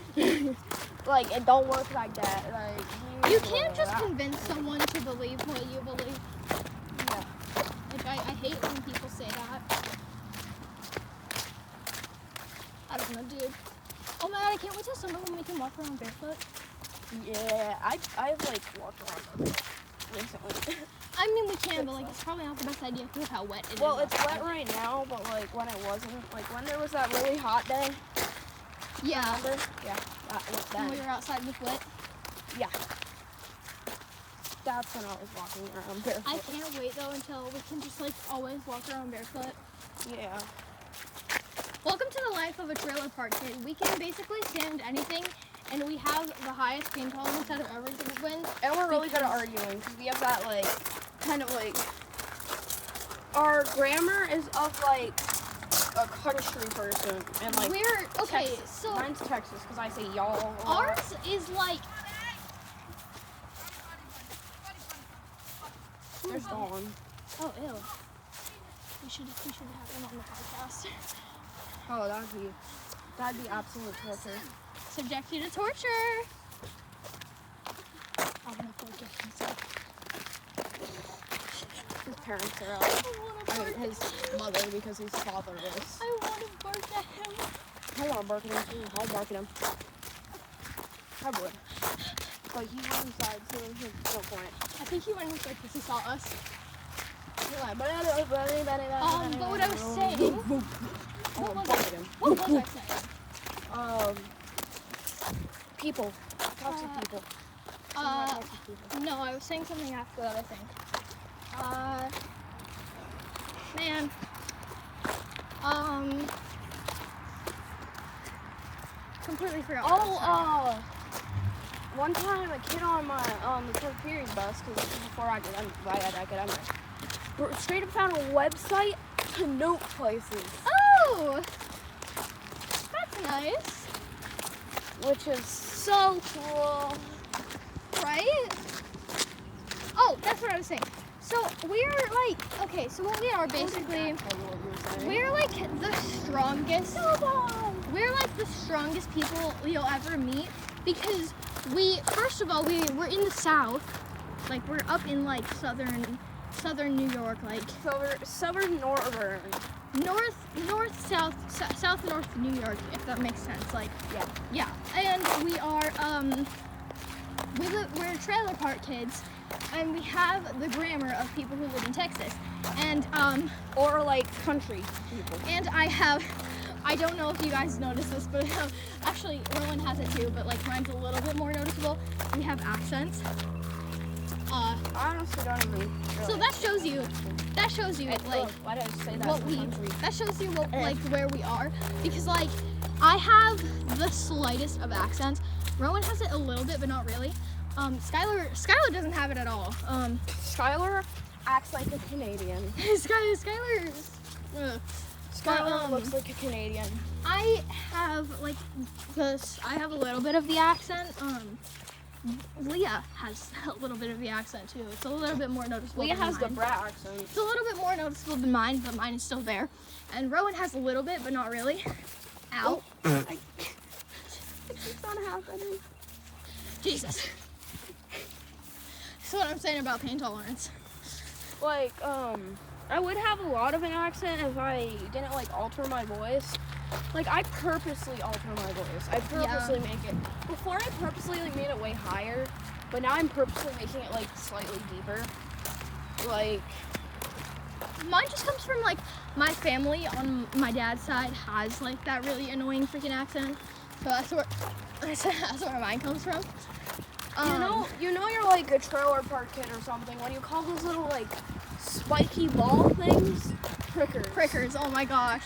Like, it don't work like that. Like, You can't just convince someone to believe what you believe. Yeah. Like, I hate when people say that. I don't know, dude. Oh my god, I can't wait till summer when we can walk around barefoot. Yeah, I've like walked around them recently. I mean, we can, but like, it's probably not the best idea because of how wet it is. Well, it's outside. wet right now, but like when it wasn't, like when there was that really hot day. Yeah. Remember? Yeah, that was When we then. were outside with wet. Yeah. That's when I was walking around barefoot. I can't wait though until we can just like always walk around barefoot. Yeah. Welcome to the life of a trailer park kid. We can basically stand anything, and we have the highest pain tolerance out of every single win. And we're really good at arguing because we have that like kind of like our grammar is of like a country person and like We're okay. Texas. So Mine's Texas because I say y'all. a lot. ours is like. There's Dawn. Oh ew. We should have him on the podcast. Oh, that'd be absolute torture. Subject you to torture. I'm gonna focus myself. His parents are out. I wanna I bark. mean, his mother because his father is. I wanna bark at him. I want to bark at him too. I'll bark at him. I would. But he went inside, so there's no point. I think he went inside because he saw us. But But what I was saying. What was bark I- at him. What was I saying? People. Toxic people. Toxic people. No, I was saying something after that, I think. Man. Completely forgot. what I was saying. One time a kid on my the third period bus, because before I had academic, straight up found a website to note places, Oh, that's nice, which is so cool. right? Oh, that's what I was saying. So we're like, okay, so what we are basically, we're like the strongest. We're like the strongest people you'll ever meet because first of all, we're in the South, like we're up in like southern New York, like Southern northern. north south north New York, if that makes sense. Like Yeah. and we are we're trailer park kids, and we have the grammar of people who live in Texas, and Or like country people. and I don't know if you guys noticed this, but actually Rowan has it too, but like mine's a little bit more noticeable. We have accents. I honestly don't even. Really So that shows you like why did I say that? what we Country? that shows you what like where we are, because like I have the slightest of accents. Rowan has it a little bit, but not really. Skylar doesn't have it at all. Skylar acts like a Canadian. Skylar's. Skylar looks like a Canadian. I have like I have a little bit of the accent. Leah has a little bit of the accent too. It's a little bit more noticeable. Leah than has the mine. brat accent. It's a little bit more noticeable than mine, but mine is still there. And Rowan has a little bit, but not really. Ow. It keeps on happening. Jesus. That's what I'm saying about pain tolerance. Like, I would have a lot of an accent if I didn't like alter my voice. Like, I purposely alter my voice. I purposely make it. Before I purposely like made it way higher, but now I'm purposely making it like slightly deeper. Like, Mine just comes from like my family on my dad's side has like that really annoying freaking accent. So that's where mine comes from. you know you're like a trailer park kid or something when you call those little like spiky ball things prickers. Oh my gosh.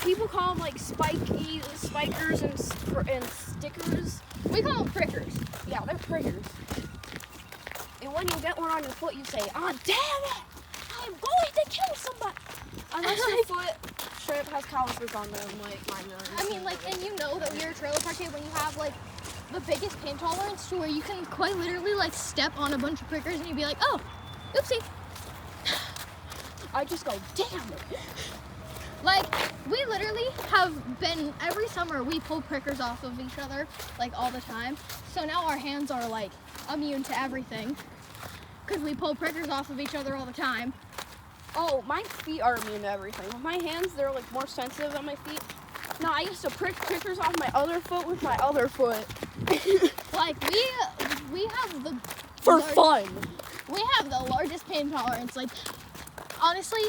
People call them like spikers and stickers. We call them prickers. Yeah, they're prickers. And when you get one on your foot, you say, "Ah, damn it! I am going to kill somebody." Unless your foot straight up has calipers on them, like mine does. I mean, like, and you know that we are a trailer park kid when you have like the biggest pain tolerance to where you can quite literally like step on a bunch of prickers and you'd be like, oh, oopsie. I just go, damn it. Like, we literally have been, every summer we pull prickers off of each other, like, all the time. So now our hands are, like, immune to everything. Because we pull prickers off of each other all the time. Oh, my feet are immune to everything. With my hands, they're like more sensitive than my feet. No, I used to prick prickers off my other foot with my other foot. Like, we have the... For fun. We have the largest pain tolerance. Like, honestly,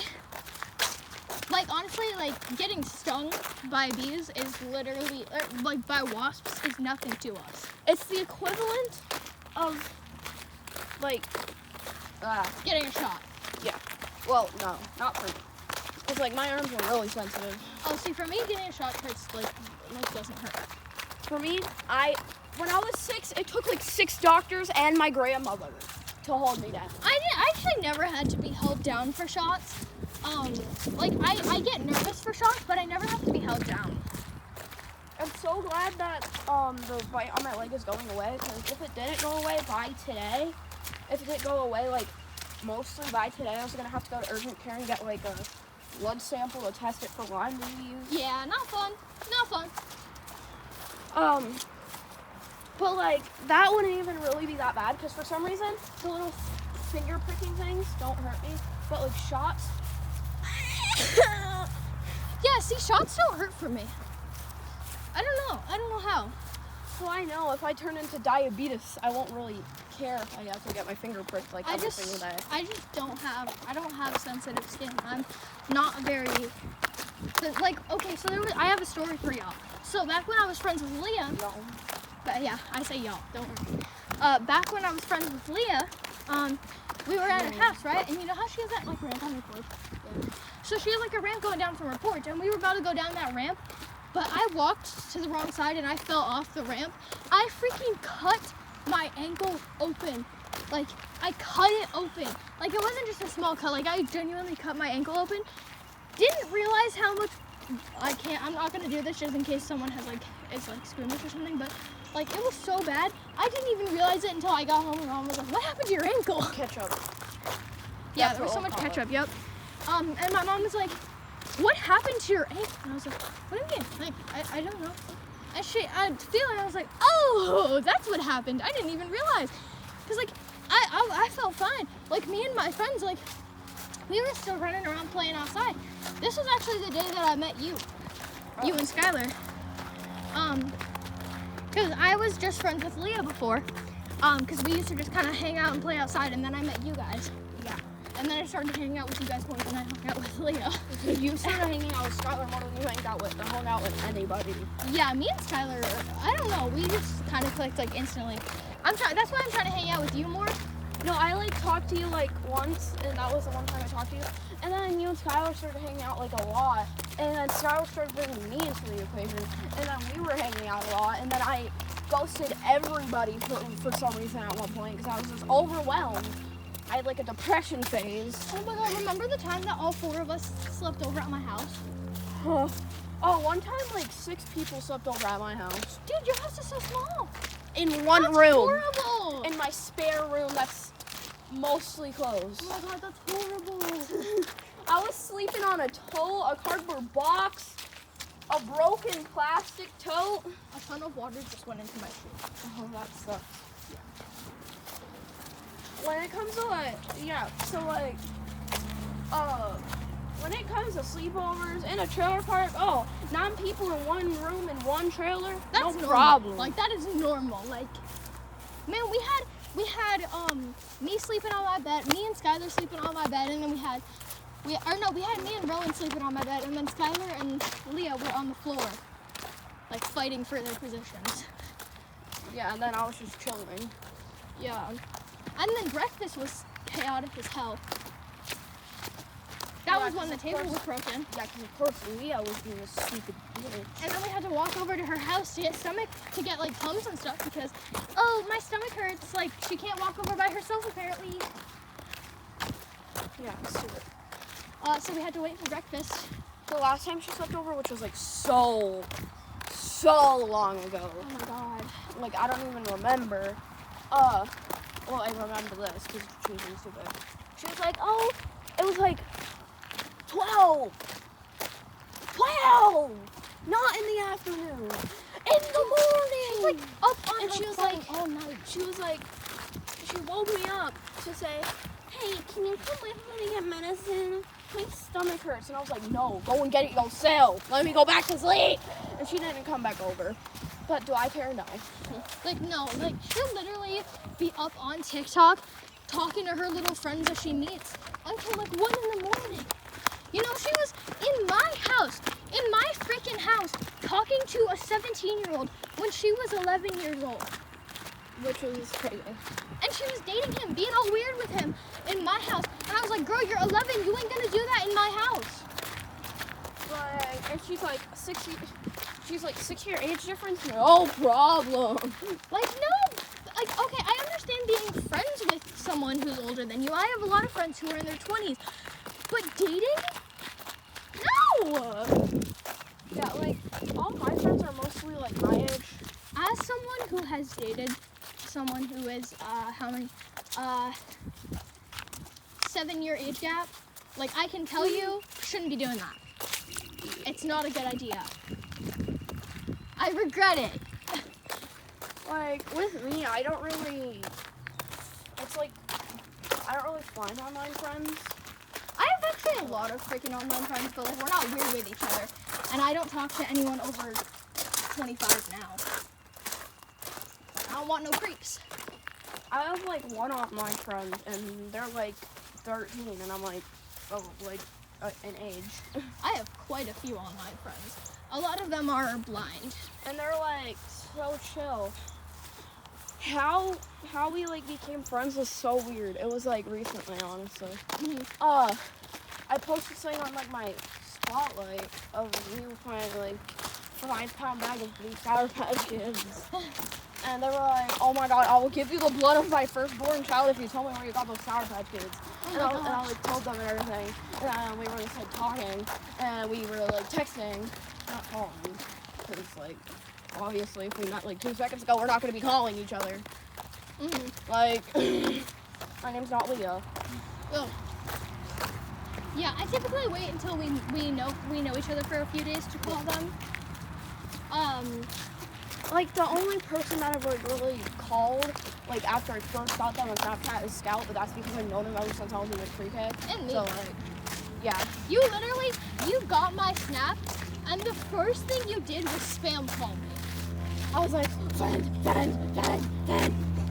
getting stung by bees is literally, like, by wasps is nothing to us. It's the equivalent of, like, Getting a shot. yeah. Well, no, not for me. Because, like, my arms are really sensitive. Oh, see, for me, getting a shot hurts, like doesn't hurt. For me, when I was 6, it took, like, 6 doctors and my grandmother to hold me down. I actually never had to be held down for shots. Like, I get nervous for shots, but I never have to be held down. I'm so glad that the bite on my leg is going away, because if it didn't go away by today, if it didn't go away, like, mostly by today, I was going to have to go to urgent care and get, like, a blood sample to test it for Lyme disease. Yeah, not fun. Not fun. But, like, that wouldn't even really be that bad, because for some reason, the little finger pricking things don't hurt me, but, like, shots... Yeah, see, shots don't hurt for me. I don't know how. So I know if I turn into diabetes, I won't really care if I have to get my finger pricked like every single day. I don't have sensitive skin. I'm not very, like, okay, so I have a story for y'all. So back when I was friends with Leah, No. but yeah, I say y'all, don't worry. Back when I was friends with Leah, we were at her house, right? And you know how she has that, like, ramp on her porch? Yeah. So she had, like, a ramp going down from her porch, and we were about to go down that ramp, but I walked to the wrong side and I fell off the ramp. I freaking cut my ankle open, like, I cut it open. Like, it wasn't just a small cut. Like, I genuinely cut my ankle open. Didn't realize how much. I'm not gonna do this just in case someone is squeamish or something. But like, it was so bad. I didn't even realize it until I got home and Mom was like, "What happened to your ankle?" Ketchup. Yeah, That's there was so what much we'll call ketchup. Yep. And my mom was like, "What happened to your ankle?" And I was like, "What do you mean?" Like, I don't know. And I was like, "Oh, that's what happened. I didn't even realize." Cause like, I felt fine. Like, me and my friends, like, we were still running around playing outside. This was actually the day that I met you, you and Skylar. Cause I was just friends with Leah before. Cause we used to just kind of hang out and play outside, and then I met you guys. Yeah. And then I started hanging out with you guys more than I hung out with Leah. You started hanging out with Skylar more than you hung out with anybody. Yeah, me and Skylar, I don't know, we just kind of clicked like instantly. That's why I'm trying to hang out with you more. No, I like talked to you like once, and that was the one time I talked to you. And then you and Skylar started hanging out like a lot, and then Skylar started bringing me into the equation, and then we were hanging out a lot, and then I ghosted everybody for some reason at one point because I was just overwhelmed. I had like a depression phase. Oh my god, remember the time that all 4 of us slept over at my house? Oh, one time like 6 people slept over at my house. Dude, your house is so small. In one That's room. horrible. In my spare room that's mostly closed. Oh my god, that's horrible. I was sleeping on a cardboard box, a broken plastic tote. A ton of water just went into my shoe. Oh, that sucks. When it comes to when it comes to sleepovers in a trailer park, 9 people in one room in one trailer, That's no normal. problem. Like, that is normal. Like, man, we had me sleeping on my bed, me and Skylar sleeping on my bed, and then we had me and Rowan sleeping on my bed, and then Skylar and Leah were on the floor, like, fighting for their positions. Yeah, and then I was just chilling. Yeah. And then breakfast was chaotic as hell. That Yeah, was when the 'cause of table course- was broken. Yeah, because of course Leah was being a stupid bitch. And then we had to walk over to her house to get like Tums and stuff because, my stomach hurts. Like, she can't walk over by herself apparently. Yeah, stupid. So we had to wait for breakfast. The last time she slept over, which was like so long ago. Oh my god. Like, I don't even remember. Well, I remember this because she was being stupid. She was like, it was like 12, not in the afternoon, in the morning. She's like up on And her she was phone like- all night. She woke me up to say, hey, can you come with me to get medicine? My stomach hurts. And I was like, no, go and get it yourself. Let me go back to sleep. And she didn't come back over. But do I care? No. Like, no, like, she'll literally be up on TikTok talking to her little friends that she meets until like 1 in the morning. You know, she was in my house, in my freaking house, talking to a 17-year-old when she was 11 years old. Which was crazy. And she was dating him, being all weird with him in my house. And I was like, girl, you're 11, you ain't gonna do that in my house. Like, and she's like 6-year age difference, no problem. Like, no, like, okay, I understand being friends with someone who's older than you. I have a lot of friends who are in their 20s. But dating? No! Yeah, like, all my friends are mostly like my age. As someone who has dated someone who is, 7-year age gap, like, I can tell you, shouldn't be doing that. It's not a good idea. I regret it. Like, with me, I don't really find online friends. I have actually a lot of freaking online friends, but like, we're not weird with each other. And I don't talk to anyone over 25 now. I don't want no creeps. I have like one online friend, and they're like 13, and I'm like, an age. I have quite a few online friends. A lot of them are blind. And they're like so chill. How we like became friends was so weird. It was like recently, honestly. I posted something on like my spotlight of me with my like 5-pound bag of blue Sour Patch Kids. And they were like, oh my god, I will give you the blood of my firstborn child if you tell me where you got those Sour Patch Kids. Oh And I my gosh. like told them and everything. And we were just like talking, and we were like texting, not calling, because like obviously if we met like 2 seconds ago, we're not gonna be calling each other. Mm-hmm. Like, my name's not Leah. Oh. Yeah, I typically wait until we know each other for a few days to call them. Like the only person that I've like, really called like after I first got them on Snapchat is Scout, but that's because I've known him ever since I was in like pre-K. And me. So like, yeah. You got my snap, and the first thing you did was spam call me. I was like, friend.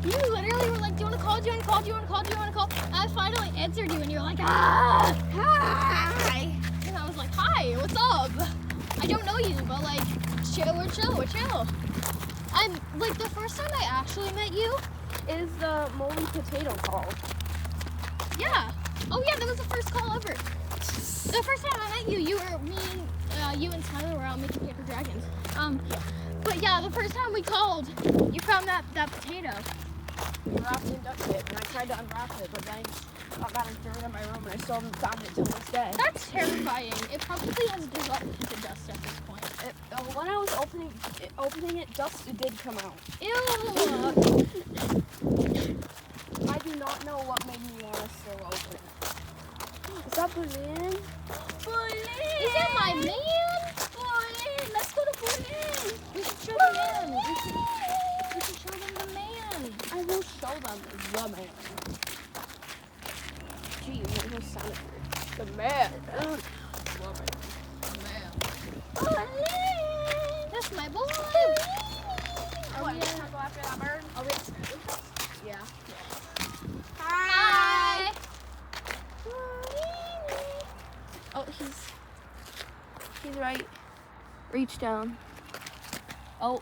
You literally were like, do you want to call? Do you want to call? Do you want to call? Do you want to call? And I finally answered you, and you're like, ah, hi. And I was like, hi, what's up? I don't know you, but like, we're chill. I'm like, the first time I actually met you. Is the moldy potato call? Yeah. Oh yeah, that was the first call ever. The first time I met you, you and Tyler were out making paper dragons. But yeah, the first time we called, you found that potato. Wrapped in duct tape, and I tried to unwrap it, but then I got it thrown in my room, and I still haven't found it till this day. That's terrifying. It probably has dissolved into dust at this point. When I was opening it, dust did come out. Ew. I do not know what made me want to still open it. Is that Berlin? Is that my man? Berlin! Let's go to Berlin! We should show the man. We should show them the man. I will show them the man. Gee, what was sounded weird? The man. Ugh. That's my boy. Are we gonna go after that bird? Are we? Yeah. Hi. Oh, he's right. Reach down. Oh,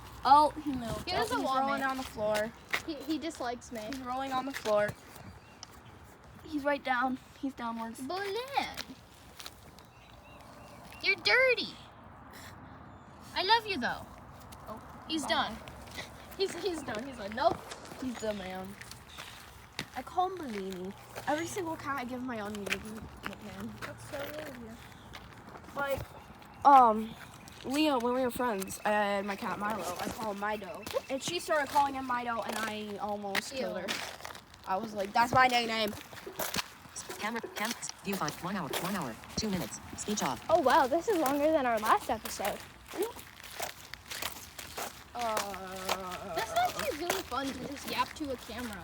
he moved. He doesn't He's want rolling me. on the floor. He dislikes me. He's rolling on the floor. He's right down. He's downwards. Bolin. You're dirty. I love you though. Oh, He's done. He's done. He's like, nope. he's the man. I call him Bellini. Every single cat I give my own nickname. That's so weird. Like, Leo, when we were friends, I had my cat Milo. I call him Mido. And she started calling him Mido, and I almost killed her. I was like, that's my nickname. Camera, viewfinder, 1 hour, 2 minutes, speech off. Oh wow, this is longer than our last episode. This is actually really fun to just yap to a camera.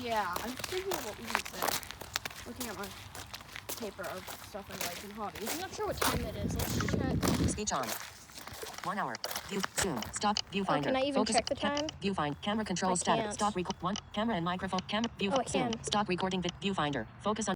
Yeah, I'm thinking of what we can say. Looking at my paper of stuff I like and hobbies. I'm not sure what time it is. Let's check. Speech on. 1 hour. View. Zoom. Stop. Viewfinder. can I even Focus. check the time? Viewfinder. Camera control I status. can't. Stop. Record. 1. Camera and microphone. Camera. View. Oh, I Zoom. can. Stop recording. Viewfinder. Focus on.